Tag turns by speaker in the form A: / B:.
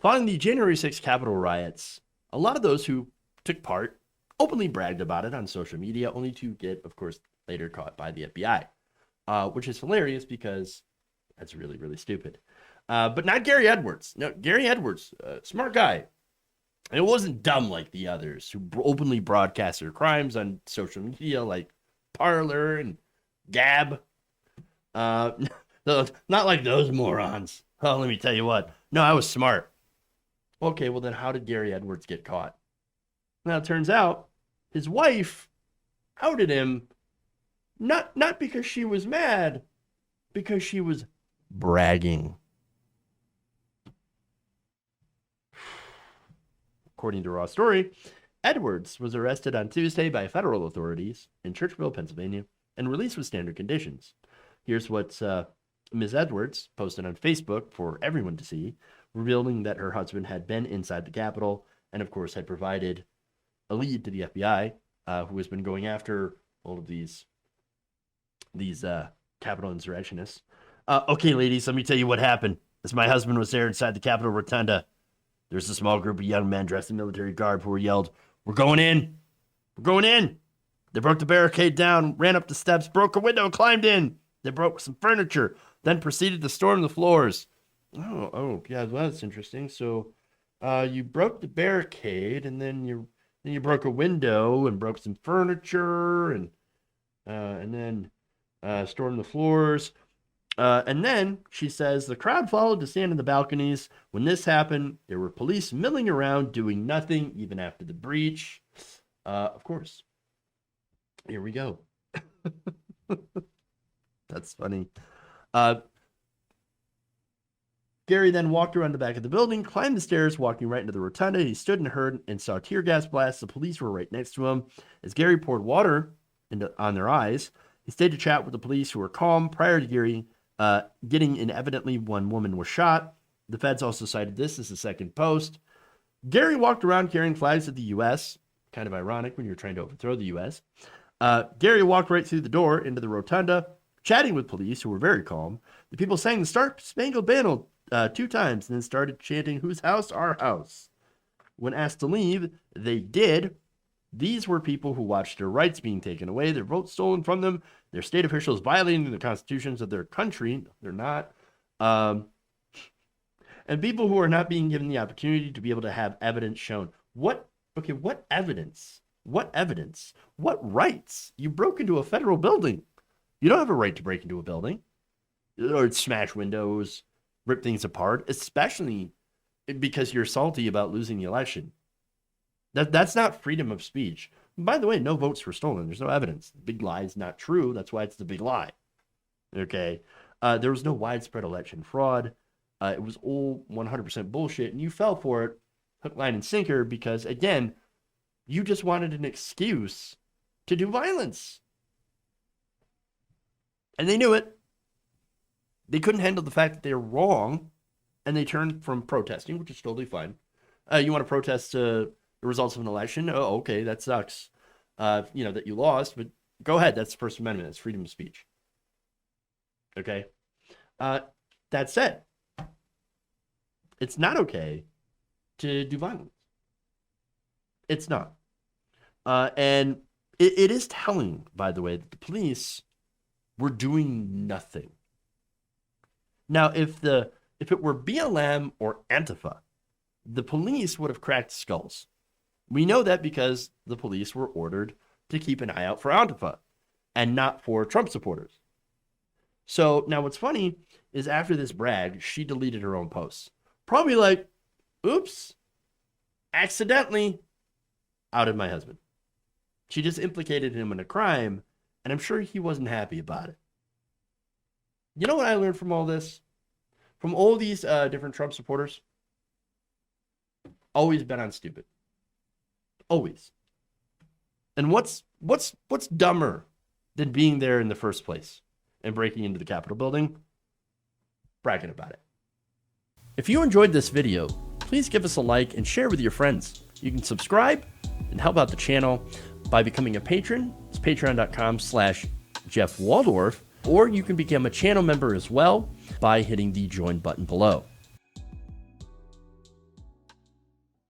A: Following the January 6th Capitol riots, a lot of those who took part openly bragged about it on social media, only to get, of course, later caught by the FBI, which is hilarious because that's really, really stupid. But not Gary Edwards. No, Gary Edwards, smart guy. And it wasn't dumb like the others who openly broadcast their crimes on social media like Parler and Gab. Not like those morons. Oh, let me tell you what. No, I was smart. Okay, well then how did Gary Edwards get caught? Now, it turns out his wife outed him not because she was mad, because she was bragging. According to Raw Story, Edwards was arrested on Tuesday by federal authorities in Churchville, Pennsylvania, and released with standard conditions. Here's what Ms. Edwards posted on Facebook for everyone to see, revealing that her husband had been inside the Capitol and, of course, had provided a lead to the FBI, who has been going after all of these Capitol insurrectionists. Okay, ladies, let me tell you what happened. As my husband was there inside the Capitol Rotunda, there's a small group of young men dressed in military garb who were yelled, "We're going in! We're going in!" They broke the barricade down, ran up the steps, broke a window, climbed in. They broke some furniture, then proceeded to storm the floors. Oh, yeah, well, that's interesting. So, you broke the barricade, and then you broke a window and broke some furniture, and then stormed the floors. And then she says the crowd followed to stand in the balconies. When this happened, there were police milling around doing nothing, even after the breach. Of course. Here we go. That's funny. Gary then walked around the back of the building, climbed the stairs, walking right into the rotunda. He stood and heard and saw tear gas blasts. The police were right next to him. As Gary poured water on their eyes, he stayed to chat with the police, who were calm. Prior to Gary getting in, evidently one woman was shot. The feds also cited this as a second post. Gary walked around carrying flags of the U.S., kind of ironic when you're trying to overthrow the U.S. Gary walked right through the door into the rotunda, chatting with police, who were very calm. The people sang the Star Spangled Banner 2 times and then started chanting, "Whose house? Our house." When asked to leave, they did. These were people who watched their rights being taken away, their votes stolen from them, their state officials violating the constitutions of their country. They're not. And people who are not being given the opportunity to be able to have evidence shown. What evidence? What evidence? What rights? You broke into a federal building. You don't have a right to break into a building or smash windows, rip things apart, especially because you're salty about losing the election. That's not freedom of speech. By the way, no votes were stolen. There's no evidence. The big lie is not true. That's why it's the big lie. Okay. There was no widespread election fraud. It was all 100% bullshit, and you fell for it, hook, line, and sinker, because, again, you just wanted an excuse to do violence. And they knew it. They couldn't handle the fact that they were wrong, and they turned from protesting, which is totally fine. You want to protest the results of an election? Oh, okay, that sucks. That you lost, but go ahead. That's the First Amendment. That's freedom of speech. Okay. That said, it's not okay to do violence. It's not. And it is telling, by the way, that the police were doing nothing. Now, if it were BLM or Antifa, the police would have cracked skulls. We know that because the police were ordered to keep an eye out for Antifa and not for Trump supporters. So now what's funny is after this brag, she deleted her own posts. Probably like, oops, accidentally outed my husband. She just implicated him in a crime, and I'm sure he wasn't happy about it. You know what I learned from all this? From all these different Trump supporters? Always bet on stupid. Always. And what's dumber than being there in the first place and breaking into the Capitol building? Bragging about it. If you enjoyed this video, please give us a like and share with your friends. You can subscribe and help out the channel by becoming a patron. It's patreon.com/Jeff Waldorf, or you can become a channel member as well by hitting the join button below.